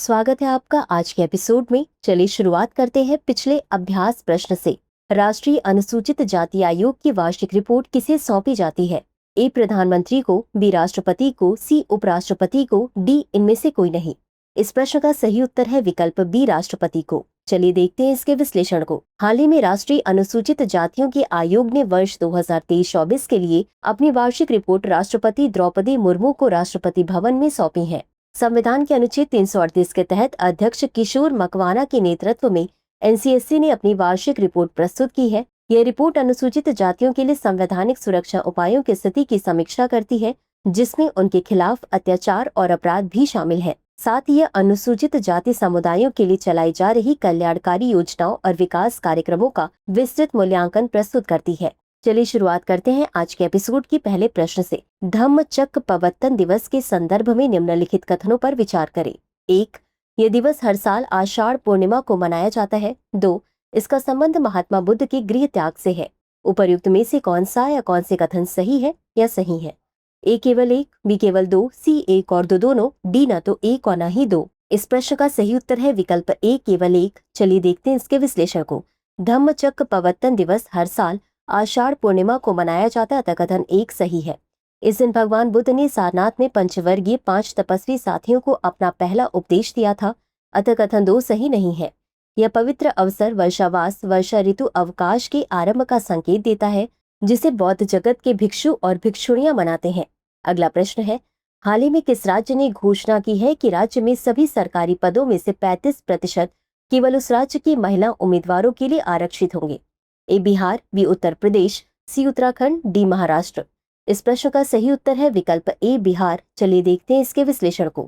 स्वागत है आपका आज के एपिसोड में। चलिए शुरुआत करते हैं पिछले अभ्यास प्रश्न से। राष्ट्रीय अनुसूचित जाति आयोग की वार्षिक रिपोर्ट किसे सौंपी जाती है? ए प्रधानमंत्री को, बी राष्ट्रपति को, सी उपराष्ट्रपति को, डी इनमें से कोई नहीं। इस प्रश्न का सही उत्तर है विकल्प बी राष्ट्रपति को। चलिए देखते हैं इसके विश्लेषण को। हाल ही में राष्ट्रीय अनुसूचित जातियों के आयोग ने वर्ष 2023-24 के लिए अपनी वार्षिक रिपोर्ट राष्ट्रपति द्रौपदी मुर्मू को राष्ट्रपति भवन में सौंपी है। संविधान के अनुच्छेद 338 के तहत अध्यक्ष किशोर मकवाना के नेतृत्व में एनसीएससी ने अपनी वार्षिक रिपोर्ट प्रस्तुत की है। यह रिपोर्ट अनुसूचित जातियों के लिए संवैधानिक सुरक्षा उपायों की स्थिति की समीक्षा करती है, जिसमें उनके खिलाफ अत्याचार और अपराध भी शामिल है। साथ ही यह अनुसूचित जाति समुदायों के लिए चलाई जा रही कल्याणकारी योजनाओं और विकास कार्यक्रमों का विस्तृत मूल्यांकन प्रस्तुत करती है। चलिए शुरुआत करते हैं आज के एपिसोड के पहले प्रश्न से। धम्मचक्र प्रवर्तन दिवस के संदर्भ में निम्नलिखित कथनों पर विचार करें। 1. यह दिवस हर साल आषाढ़ पूर्णिमा को मनाया जाता है। 2. इसका संबंध महात्मा बुद्ध के गृह त्याग से है। उपर्युक्त में से कौन सा या कौन से कथन सही है या सही है? ए केवल 1, बी केवल 2, सी 1 और 2 दोनों, डी न तो 1 और न ही 2। इस प्रश्न का सही उत्तर है विकल्प ए केवल 1। चलिए देखते हैं इसके विश्लेषण को। धम्मचक्र प्रवर्तन दिवस हर साल आषाढ़ पूर्णिमा को मनाया जाता है, अतः कथन 1 सही है। इस दिन भगवान बुद्ध ने सारनाथ में पंचवर्गीय 5 तपस्वी साथियों को अपना पहला उपदेश दिया था, अतः कथन 2 सही नहीं है। यह पवित्र अवसर वर्षावास वर्षा ऋतु अवकाश के आरंभ का संकेत देता है, जिसे बौद्ध जगत के भिक्षु और भिक्षुणियां मनाते हैं। अगला प्रश्न है, हाल ही में किस राज्य ने घोषणा की है कि राज्य में सभी सरकारी पदों में से 35% केवल उस राज्य की महिला उम्मीदवारों के लिए आरक्षित होंगे? ए बिहार, बी उत्तर प्रदेश, सी उत्तराखंड, डी महाराष्ट्र। इस प्रश्न का सही उत्तर है विकल्प ए बिहार। चलिए देखते हैं इसके विश्लेषण को।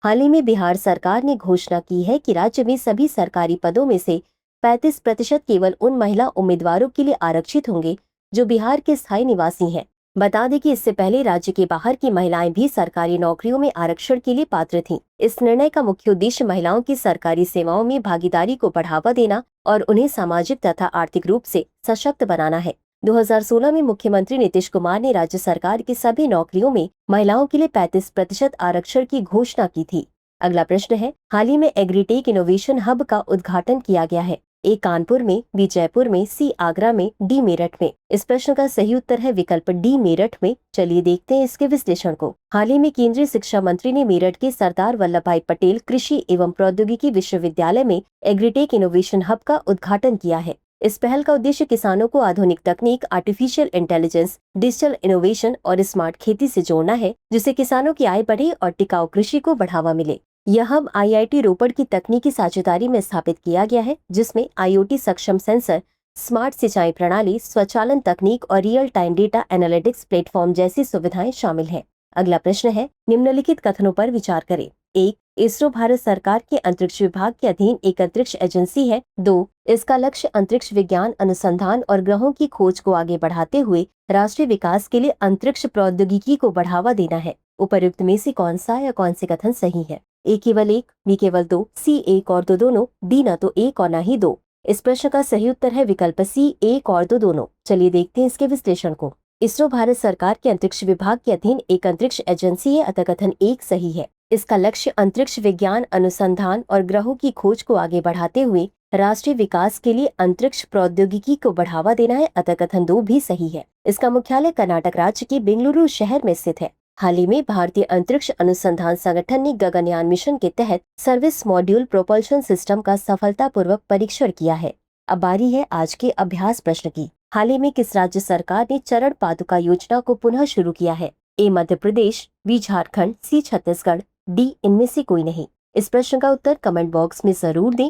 हाल ही में बिहार सरकार ने घोषणा की है कि राज्य में सभी सरकारी पदों में से 35% केवल उन महिला उम्मीदवारों के लिए आरक्षित होंगे जो बिहार के स्थायी निवासी हैं। बता दें कि इससे पहले राज्य के बाहर की महिलाएं भी सरकारी नौकरियों में आरक्षण के लिए पात्र थीं। इस निर्णय का मुख्य उद्देश्य महिलाओं की सरकारी सेवाओं में भागीदारी को बढ़ावा देना और उन्हें सामाजिक तथा आर्थिक रूप से सशक्त बनाना है। 2016 में मुख्यमंत्री नीतीश कुमार ने राज्य सरकार की सभी नौकरियों में महिलाओं के लिए 35% आरक्षण की घोषणा की थी। अगला प्रश्न है, हाल ही में एग्रीटेक इनोवेशन हब का उद्घाटन किया गया है। ए कानपुर में, बी जयपुर में, सी आगरा में, डी मेरठ में। इस प्रश्न का सही उत्तर है विकल्प डी मेरठ में। चलिए देखते हैं इसके विश्लेषण को। हाल ही में केंद्रीय शिक्षा मंत्री ने मेरठ के सरदार वल्लभ भाई पटेल कृषि एवं प्रौद्योगिकी विश्वविद्यालय में एग्रीटेक इनोवेशन हब का उद्घाटन किया है। इस पहल का उद्देश्य किसानों को आधुनिक तकनीक, आर्टिफिशियल इंटेलिजेंस, डिजिटल इनोवेशन और स्मार्ट खेती से जोड़ना है, जिससे किसानों की आय बढ़े और टिकाऊ कृषि को बढ़ावा मिले। यह हब आईआईटी रोपड़ की तकनीकी साझेदारी में स्थापित किया गया है, जिसमें आईओटी सक्षम सेंसर, स्मार्ट सिंचाई प्रणाली, स्वचालन तकनीक और real time data analytics platform जैसी सुविधाएं शामिल हैं। अगला प्रश्न है, निम्नलिखित कथनों पर विचार करें। 1. इसरो भारत सरकार के अंतरिक्ष विभाग के अधीन एक अंतरिक्ष एजेंसी है। 2. इसका लक्ष्य अंतरिक्ष विज्ञान अनुसंधान और ग्रहों की खोज को आगे बढ़ाते हुए राष्ट्रीय विकास के लिए अंतरिक्ष प्रौद्योगिकी को बढ़ावा देना है। उपर्युक्त में से कौन सा या कौन से कथन सही है? ए केवल 1, बी केवल 2, सी 1 और 2 दोनों, डी न तो 1 और न ही 2। इस प्रश्न का सही उत्तर है विकल्प सी 1 और 2 दोनों। चलिए देखते हैं इसके विश्लेषण को। इसरो भारत सरकार के अंतरिक्ष विभाग के अधीन एक अंतरिक्ष एजेंसी है, अतः कथन 1 सही है। इसका लक्ष्य अंतरिक्ष विज्ञान अनुसंधान और ग्रहों की खोज को आगे बढ़ाते हुए राष्ट्रीय विकास के लिए अंतरिक्ष प्रौद्योगिकी को बढ़ावा देना है, अतः कथन 2 भी सही है। इसका मुख्यालय कर्नाटक राज्य के बेंगलुरु शहर में स्थित है। हाल ही में भारतीय अंतरिक्ष अनुसंधान संगठन ने गगनयान मिशन के तहत सर्विस मॉड्यूल प्रोपल्शन सिस्टम का सफलतापूर्वक परीक्षण किया है। अब बारी है आज के अभ्यास प्रश्न की। हाल ही में किस राज्य सरकार ने चरण पादुका योजना को पुनः शुरू किया है? ए मध्य प्रदेश, बी झारखंड, सी छत्तीसगढ़, डी इनमें से कोई नहीं। इस प्रश्न का उत्तर कमेंट बॉक्स में जरूर दें।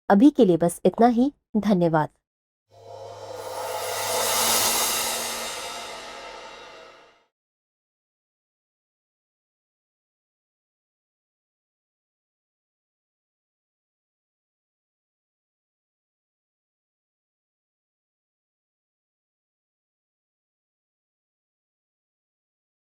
अभी के लिए बस इतना ही। धन्यवाद।